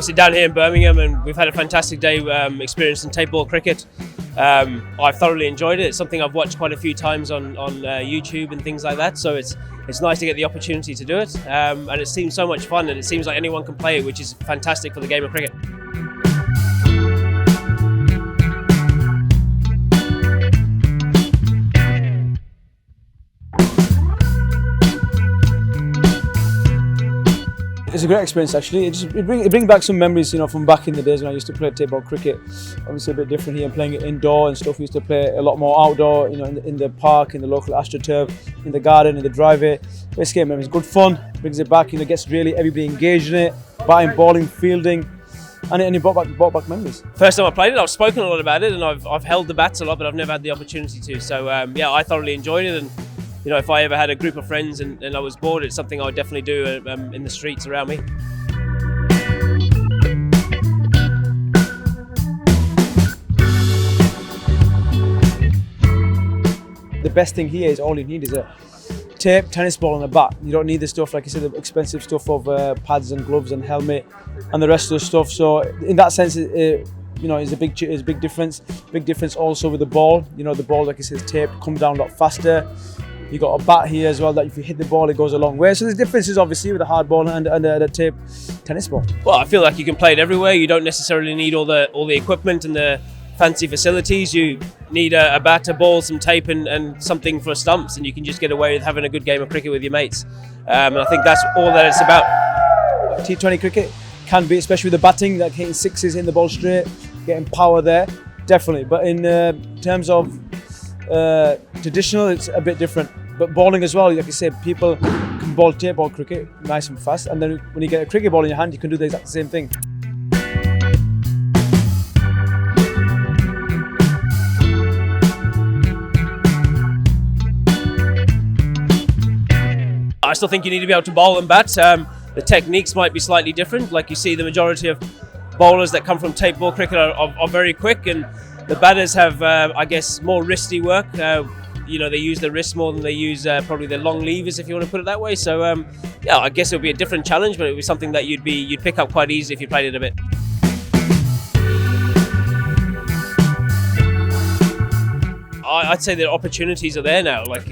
obviously down here in Birmingham, and we've had a fantastic day experiencing tape ball cricket. I've thoroughly enjoyed it. It's something I've watched quite a few times on YouTube and things like that, so it's nice to get the opportunity to do it, and it seems so much fun, and it seems like anyone can play it, which is fantastic for the game of cricket. It's a great experience actually. It brings back some memories, from back in the days when I used to play tape ball cricket. Obviously a bit different here, playing it indoor and stuff. We used to play a lot more outdoor, in the park, in the local AstroTurf, in the garden, in the driveway. This game memories, good fun. Brings it back, gets really everybody engaged in it, batting, bowling, fielding, and it brought back memories. First time I played it, I've spoken a lot about it, and I've held the bats a lot, but I've never had the opportunity to. So yeah, I thoroughly enjoyed it, and if I ever had a group of friends and I was bored, it's something I would definitely do in the streets around me. The best thing here is all you need is a tape, tennis ball and a bat. You don't need the stuff, like you said, the expensive stuff of pads and gloves and helmet and the rest of the stuff. So in that sense, is a big difference. Big difference also with the ball. The ball, like you said, tape comes down a lot faster. You got a bat here as well that if you hit the ball, it goes a long way. So there's differences obviously with the hard ball and the tape tennis ball. Well, I feel like you can play it everywhere. You don't necessarily need all the equipment and the fancy facilities. You need a bat, a ball, some tape, and something for stumps, and you can just get away with having a good game of cricket with your mates. And I think that's all that it's about. T20 cricket can be, especially with the batting, like hitting sixes, hitting the ball straight, getting power there, definitely. But in terms of traditional, it's a bit different. But bowling as well, like you said, people can bowl tape ball cricket nice and fast, and then when you get a cricket ball in your hand, you can do the exact same thing. I still think you need to be able to bowl and bat. The techniques might be slightly different. Like you see, the majority of bowlers that come from tape ball cricket are very quick, and the batters have, I guess, more wristy work. They use the wrists more than they use probably the long levers, if you want to put it that way. So yeah, I guess it'll be a different challenge, but it would be something that you'd pick up quite easy if you played it a bit. I'd say the opportunities are there now. Like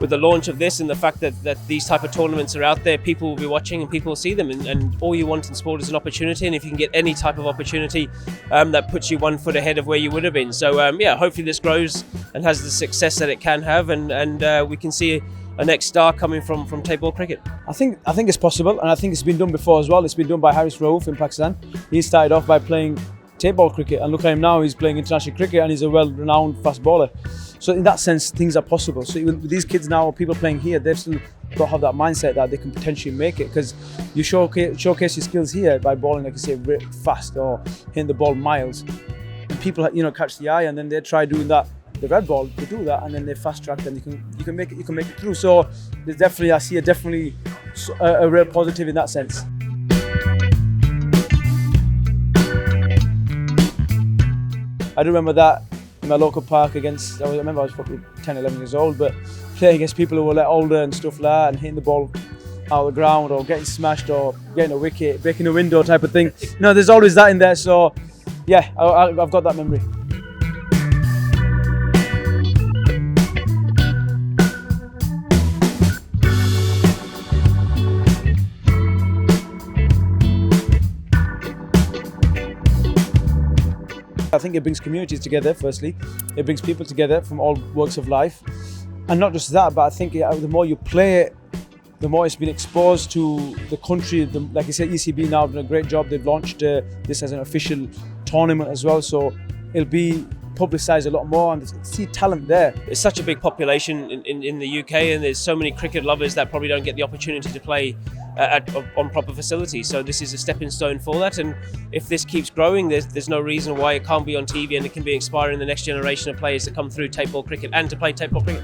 with the launch of this and the fact that these type of tournaments are out there, people will be watching and people will see them, and all you want in sport is an opportunity, and if you can get any type of opportunity, that puts you 1 foot ahead of where you would have been. So yeah, hopefully this grows and has the success that it can have, and we can see a next star coming from tape ball cricket. I think it's possible, and I think it's been done before as well. It's been done by Haris Rauf in Pakistan. He started off by playing tape ball cricket, and look at him now, he's playing international cricket and he's a well-renowned fast bowler. So in that sense, things are possible. So with these kids now, people playing here, they've still got to have that mindset that they can potentially make it, because you showcase your skills here by bowling, like you say, fast or hitting the ball miles. And people, catch the eye, and then they try doing that. The red ball, they do that, and then they fast track, and you can make it through. So there's definitely, I see a real positive in that sense. I do remember that in my local park I remember I was probably 10, 11 years old, but playing against people who were a lot older and stuff like that, and hitting the ball out of the ground or getting smashed or getting a wicket, breaking a window type of thing. There's always that in there, so yeah, I've got that memory. I think it brings communities together, firstly. It brings people together from all walks of life. And not just that, but I think the more you play it, the more it's been exposed to the country. Like I said, ECB now have done a great job. They've launched this as an official tournament as well. So it'll be publicised a lot more, and see talent there. There's such a big population in the UK, and there's so many cricket lovers that probably don't get the opportunity to play on proper facilities. So this is a stepping stone for that, and if this keeps growing, there's no reason why it can't be on TV, and it can be inspiring the next generation of players to come through tape ball cricket and to play tape ball cricket.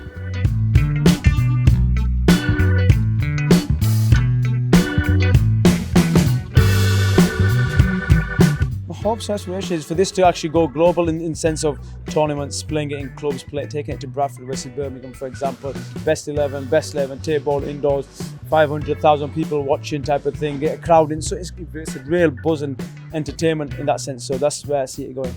hopes and aspirations for this to actually go global in sense of tournaments, playing it in clubs, taking it to Bradford versus Birmingham, for example, best 11, table ball indoors, 500,000 people watching type of thing, get a crowd in. So it's a real buzz and entertainment in that sense. So that's where I see it going.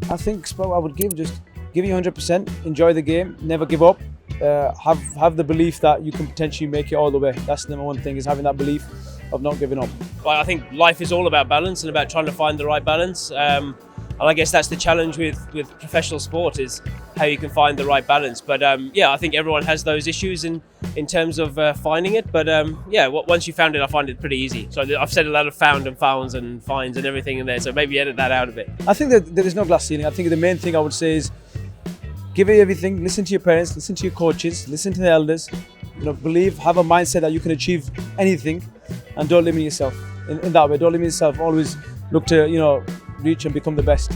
I think I would give you 100%, enjoy the game, never give up, have the belief that you can potentially make it all the way. That's the number one thing, is having that belief of not giving up. Well, I think life is all about balance and about trying to find the right balance. And I guess that's the challenge with professional sport, is how you can find the right balance. But yeah, I think everyone has those issues in terms of finding it. But yeah, once you found it, I find it pretty easy. So I've said a lot of found and founds and finds and everything in there. So maybe edit that out a bit. I think that there is no glass ceiling. I think the main thing I would say is give it everything. Listen to your parents, listen to your coaches, listen to the elders. Believe, have a mindset that you can achieve anything, and don't limit yourself. In that way, don't limit yourself. Always look to reach and become the best.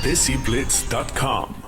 DESIblitz.com